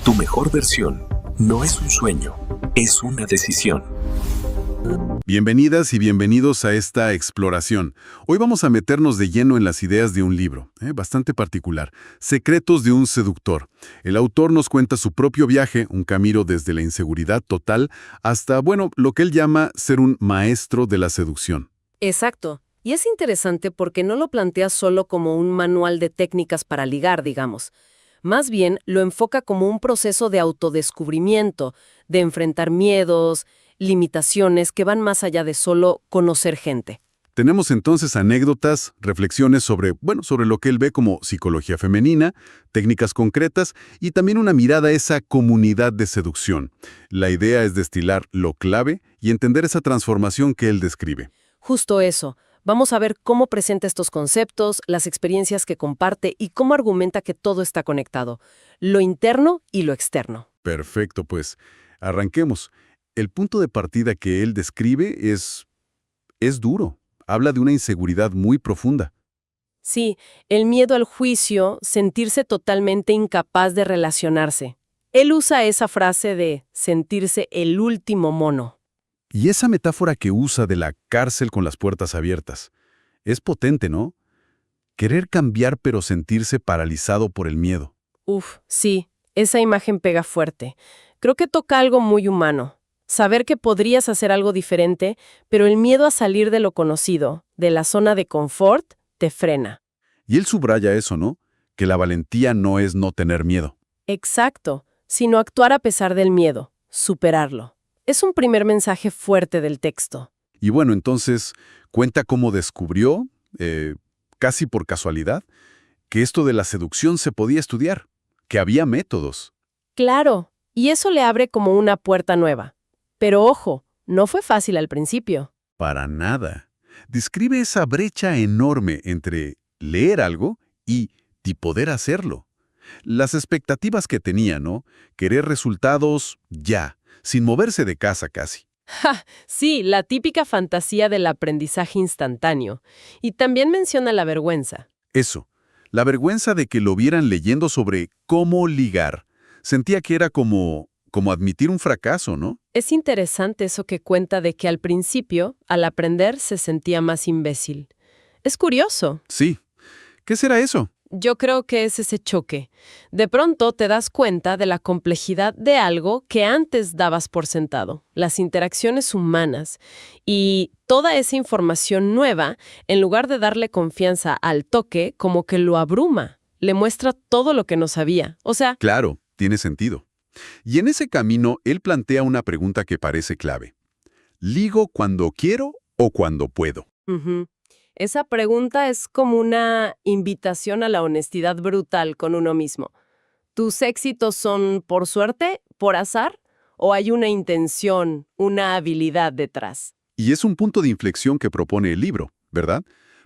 Tu mejor versión no es un sueño, es una decisión. Bienvenidas y bienvenidos a esta exploración. Hoy vamos a meternos de lleno en las ideas de un libro, bastante particular, Secretos de un seductor. El autor nos cuenta su propio viaje, un camino desde la inseguridad total hasta, lo que él llama ser un maestro de la seducción. Exacto. Y es interesante porque no lo plantea solo como un manual de técnicas para ligar, digamos. Más bien lo enfoca como un proceso de autodescubrimiento, de enfrentar miedos, limitaciones que van más allá de solo conocer gente. Tenemos entonces anécdotas, reflexiones sobre lo que él ve como psicología femenina, técnicas concretas y también una mirada a esa comunidad de seducción. La idea es destilar lo clave y entender esa transformación que él describe. Justo eso. Vamos a ver cómo presenta estos conceptos, las experiencias que comparte y cómo argumenta que todo está conectado, lo interno y lo externo. Perfecto, pues arranquemos. El punto de partida que él describe es duro. Habla de una inseguridad muy profunda. Sí, el miedo al juicio, sentirse totalmente incapaz de relacionarse. Él usa esa frase de sentirse el último mono. Y esa metáfora que usa de la cárcel con las puertas abiertas. Es potente, ¿no? Querer cambiar pero sentirse paralizado por el miedo. Sí, esa imagen pega fuerte. Creo que toca algo muy humano. Saber que podrías hacer algo diferente, pero el miedo a salir de lo conocido, de la zona de confort, te frena. Y él subraya eso, ¿no? Que la valentía no es no tener miedo. Exacto, sino actuar a pesar del miedo, superarlo. Es un primer mensaje fuerte del texto. Y entonces cuenta cómo descubrió, casi por casualidad, que esto de la seducción se podía estudiar, que había métodos. Claro, y eso le abre como una puerta nueva. Pero ojo, no fue fácil al principio. Para nada. Describe esa brecha enorme entre leer algo y poder hacerlo. Las expectativas que tenía, ¿no? Querer resultados ya, sin moverse de casa casi. Sí, la típica fantasía del aprendizaje instantáneo. Y también menciona la vergüenza. Eso, la vergüenza de que lo vieran leyendo sobre cómo ligar. Sentía que era como admitir un fracaso, ¿no? Es interesante eso que cuenta de que al principio, al aprender, se sentía más imbécil. Es curioso. Sí. ¿Qué será eso? Yo creo que es ese choque. De pronto te das cuenta de la complejidad de algo que antes dabas por sentado, las interacciones humanas. Y toda esa información nueva, en lugar de darle confianza al toque, como que lo abruma, le muestra todo lo que no sabía. O sea, claro, tiene sentido. Y en ese camino, él plantea una pregunta que parece clave. ¿Ligo cuando quiero o cuando puedo? Esa pregunta es como una invitación a la honestidad brutal con uno mismo. ¿Tus éxitos son por suerte, por azar, o hay una intención, una habilidad detrás? Y es un punto de inflexión que propone el libro, ¿verdad?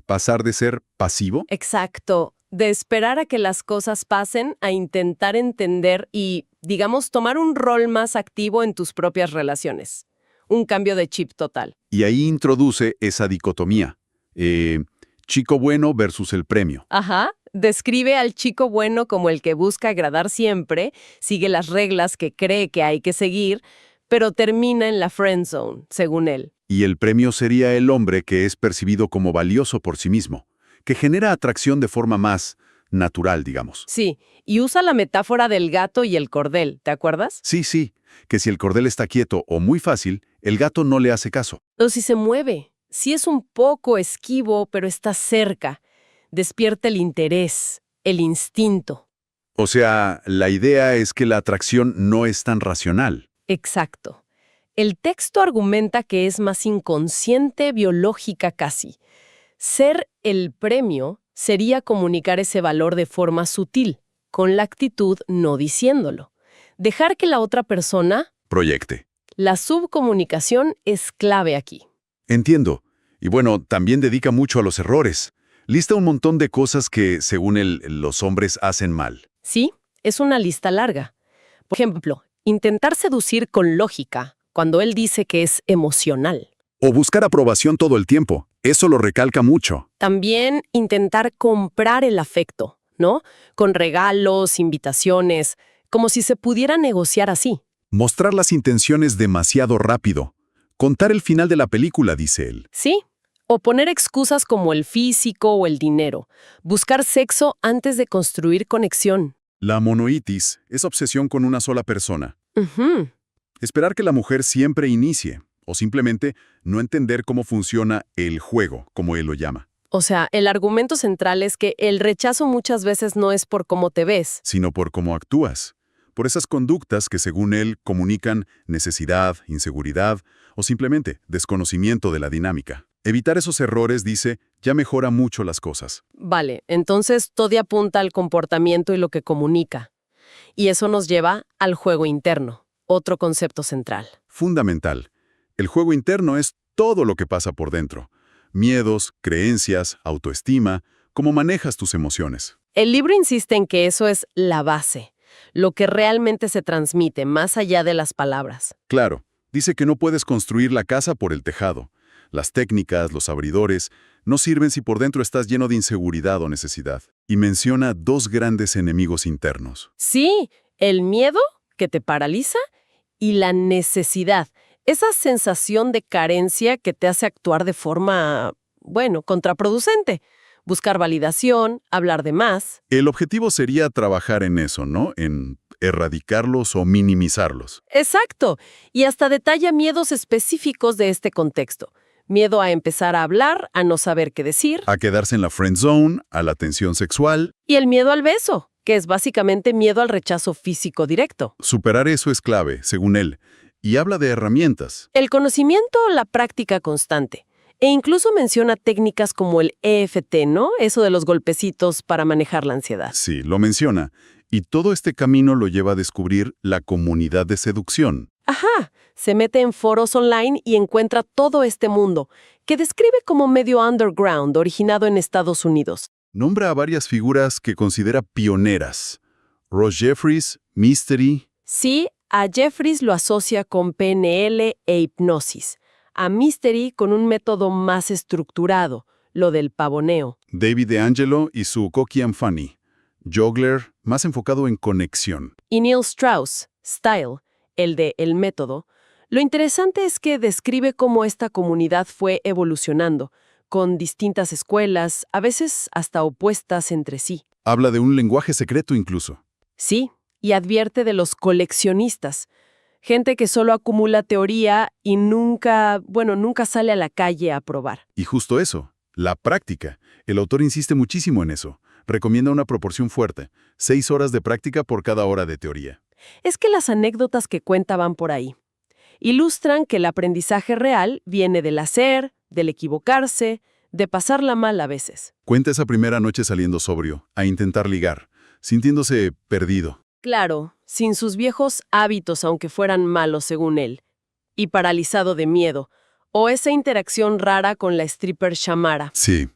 Pasar de ser pasivo. Exacto, de esperar a que las cosas pasen a intentar entender y, digamos, tomar un rol más activo en tus propias relaciones. Un cambio de chip total. Y ahí introduce esa dicotomía. Chico bueno versus el premio. Describe al chico bueno como el que busca agradar siempre, sigue las reglas que cree que hay que seguir, pero termina en la friend zone, según él. Y el premio sería el hombre que es percibido como valioso por sí mismo, que genera atracción de forma más natural, digamos. Sí, y usa la metáfora del gato y el cordel, ¿te acuerdas? Sí, que si el cordel está quieto o muy fácil, el gato no le hace caso. O si se mueve. Si es un poco esquivo, pero está cerca, despierta el interés, el instinto. O sea, la idea es que la atracción no es tan racional. Exacto. El texto argumenta que es más inconsciente, biológica casi. Ser el premio sería comunicar ese valor de forma sutil, con la actitud no diciéndolo. Dejar que la otra persona proyecte. La subcomunicación es clave aquí. Entiendo. Y también dedica mucho a los errores. Lista un montón de cosas que, según él, los hombres hacen mal. Sí, es una lista larga. Por ejemplo, intentar seducir con lógica, cuando él dice que es emocional. O buscar aprobación todo el tiempo. Eso lo recalca mucho. También intentar comprar el afecto, ¿no? Con regalos, invitaciones, como si se pudiera negociar así. Mostrar las intenciones demasiado rápido. Contar el final de la película, dice él. ¿Sí? O poner excusas como el físico o el dinero. Buscar sexo antes de construir conexión. La monoitis es obsesión con una sola persona. Ujú. Esperar que la mujer siempre inicie, o simplemente no entender cómo funciona el juego, como él lo llama, O sea, el argumento central es que el rechazo muchas veces no es por cómo te ves. sino por cómo actúas, por esas conductas que según él comunican necesidad, inseguridad o simplemente desconocimiento de la dinámica. Evitar esos errores, dice, ya mejora mucho las cosas. Vale, entonces todo apunta al comportamiento y lo que comunica. Y eso nos lleva al juego interno, otro concepto central. Fundamental. El juego interno es todo lo que pasa por dentro. Miedos, creencias, autoestima, cómo manejas tus emociones. El libro insiste en que eso es la base, lo que realmente se transmite más allá de las palabras. Claro, dice que no puedes construir la casa por el tejado. Las técnicas, los abridores, no sirven si por dentro estás lleno de inseguridad o necesidad. Y menciona dos grandes enemigos internos. Sí, el miedo, que te paraliza, y la necesidad, esa sensación de carencia que te hace actuar de forma, contraproducente. Buscar validación, hablar de más. El objetivo sería trabajar en eso, ¿no? En erradicarlos o minimizarlos. Exacto, y hasta detalla miedos específicos de este contexto. Miedo a empezar a hablar, a no saber qué decir, A quedarse en la friend zone, a la tensión sexual. y el miedo al beso, que es básicamente miedo al rechazo físico directo. Superar eso es clave, según él. Y habla de herramientas. El conocimiento, la práctica constante. E incluso menciona técnicas como el EFT, ¿no? Eso de los golpecitos para manejar la ansiedad. Sí, lo menciona. Y todo este camino lo lleva a descubrir la comunidad de seducción. Ajá, se mete en foros online y encuentra todo este mundo, que describe como medio underground, originado en Estados Unidos. Nombra a varias figuras que considera pioneras. Ross Jeffries, Mystery, Sí, a Jeffries lo asocia con PNL e hipnosis. A Mystery con un método más estructurado, lo del pavoneo. David DeAngelo y su Cocky and Funny. Jogler, más enfocado en conexión. Y Neil Strauss, Style, el de El Método. Lo interesante es que describe cómo esta comunidad fue evolucionando, con distintas escuelas, a veces hasta opuestas entre sí. Habla de un lenguaje secreto incluso. Sí, y advierte de los coleccionistas. Gente que solo acumula teoría y nunca sale a la calle a probar. Y justo eso, la práctica. El autor insiste muchísimo en eso. Recomienda una proporción fuerte, 6 horas de práctica por cada hora de teoría. Es que las anécdotas que cuenta van por ahí. Ilustran que el aprendizaje real viene del hacer, del equivocarse, de pasarla mal a veces. Cuenta esa primera noche saliendo sobrio, a intentar ligar, sintiéndose perdido. Claro, sin sus viejos hábitos, aunque fueran malos según él, y paralizado de miedo, o esa interacción rara con la stripper Shamara. Sí.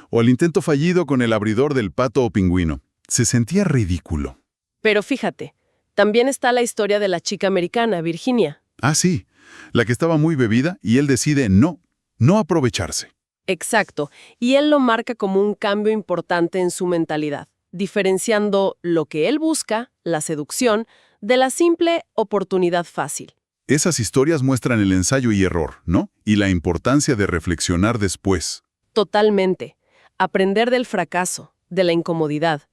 O el intento fallido con el abridor del pato o pingüino. Se sentía ridículo. Pero fíjate, también está la historia de la chica americana, Virginia. Ah, sí. La que estaba muy bebida y él decide no aprovecharse. Exacto, y él lo marca como un cambio importante en su mentalidad, diferenciando lo que él busca, la seducción, de la simple oportunidad fácil. Esas historias muestran el ensayo y error, ¿no? Y la importancia de reflexionar después. Totalmente. Aprender del fracaso, de la incomodidad.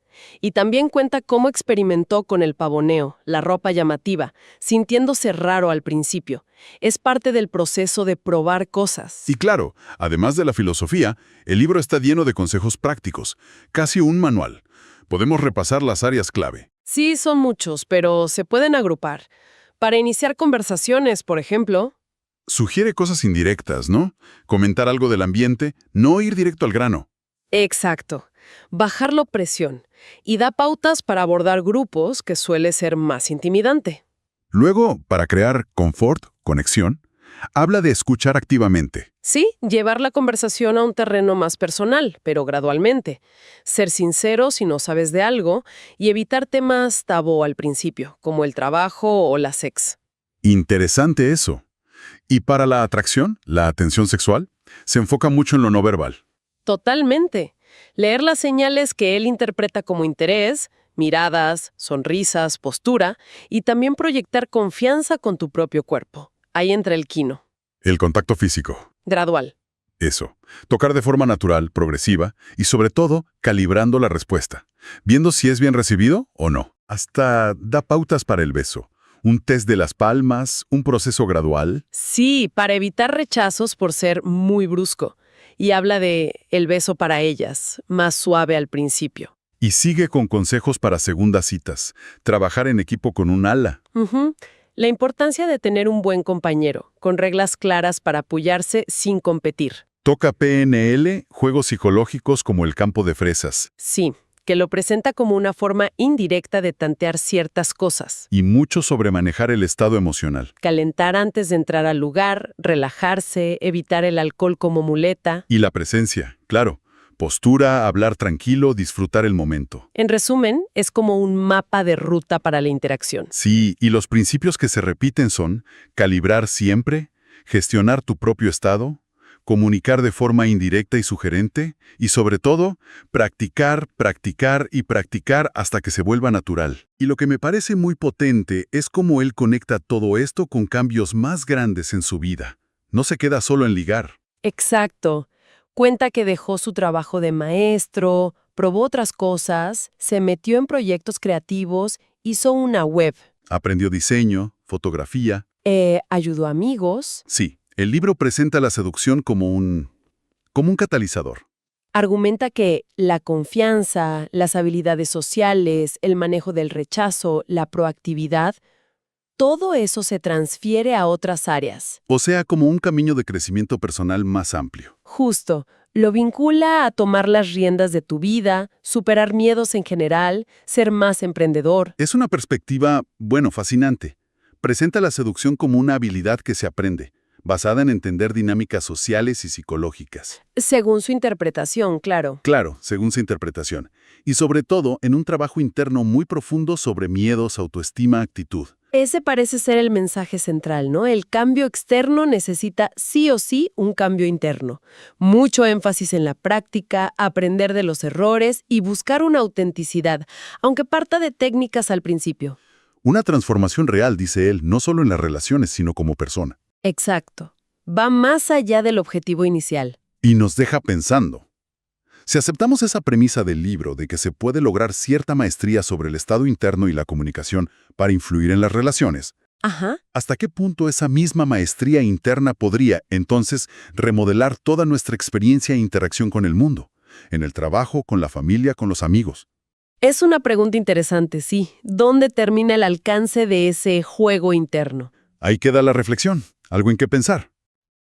Y también cuenta cómo experimentó con el pavoneo, la ropa llamativa, sintiéndose raro al principio. Es parte del proceso de probar cosas. Y claro, además de la filosofía, el libro está lleno de consejos prácticos, casi un manual. Podemos repasar las áreas clave. Sí, son muchos, pero se pueden agrupar. Para iniciar conversaciones, por ejemplo. Sugiere cosas indirectas, ¿no? Comentar algo del ambiente, no ir directo al grano. Exacto. Bajar la presión. Y da pautas para abordar grupos, que suele ser más intimidante. Luego, para crear confort, conexión, habla de escuchar activamente. Sí, llevar la conversación a un terreno más personal, pero gradualmente. Ser sincero si no sabes de algo y evitar temas tabú al principio, como el trabajo o la sex. Interesante eso. Y para la atracción, la atención sexual, se enfoca mucho en lo no verbal. Totalmente. Leer las señales que él interpreta como interés, miradas, sonrisas, postura, y también proyectar confianza con tu propio cuerpo. Ahí entra el quino. El contacto físico. Gradual. Eso. Tocar de forma natural, progresiva y sobre todo calibrando la respuesta, viendo si es bien recibido o no. Hasta da pautas para el beso. Un test de las palmas, un proceso gradual. Sí, para evitar rechazos por ser muy brusco. Y habla de el beso para ellas, más suave al principio. Y sigue con consejos para segundas citas. Trabajar en equipo con un ala. Ujú. La importancia de tener un buen compañero, con reglas claras para apoyarse sin competir. Toca PNL, juegos psicológicos como el campo de fresas. Sí, que lo presenta como una forma indirecta de tantear ciertas cosas. Y mucho sobre manejar el estado emocional. Calentar antes de entrar al lugar, relajarse, evitar el alcohol como muleta. Y la presencia, claro. Postura, hablar tranquilo, disfrutar el momento. En resumen, es como un mapa de ruta para la interacción. Sí, y los principios que se repiten son calibrar siempre, gestionar tu propio estado, comunicar de forma indirecta y sugerente, y sobre todo, practicar, practicar y practicar hasta que se vuelva natural. Y lo que me parece muy potente es cómo él conecta todo esto con cambios más grandes en su vida. No se queda solo en ligar. Exacto. Cuenta que dejó su trabajo de maestro, probó otras cosas, se metió en proyectos creativos, hizo una web, Aprendió diseño, fotografía. ayudó a amigos. Sí, el libro presenta la seducción como un catalizador. Argumenta que la confianza, las habilidades sociales, el manejo del rechazo, la proactividad, todo eso se transfiere a otras áreas. O sea, como un camino de crecimiento personal más amplio. Justo, lo vincula a tomar las riendas de tu vida, superar miedos en general, ser más emprendedor. Es una perspectiva, fascinante. Presenta la seducción como una habilidad que se aprende, basada en entender dinámicas sociales y psicológicas. Según su interpretación, claro. Claro, según su interpretación. Y sobre todo, en un trabajo interno muy profundo sobre miedos, autoestima, actitud. Ese parece ser el mensaje central, ¿no? El cambio externo necesita sí o sí un cambio interno. Mucho énfasis en la práctica, aprender de los errores y buscar una autenticidad, aunque parta de técnicas al principio. Una transformación real, dice él, no solo en las relaciones, sino como persona. Exacto. Va más allá del objetivo inicial. Y nos deja pensando. Si aceptamos esa premisa del libro de que se puede lograr cierta maestría sobre el estado interno y la comunicación para influir en las relaciones, Ajá. ¿hasta qué punto esa misma maestría interna podría, entonces, remodelar toda nuestra experiencia e interacción con el mundo? En el trabajo, con la familia, con los amigos. Es una pregunta interesante, sí. ¿Dónde termina el alcance de ese juego interno? Ahí queda la reflexión, algo en qué pensar.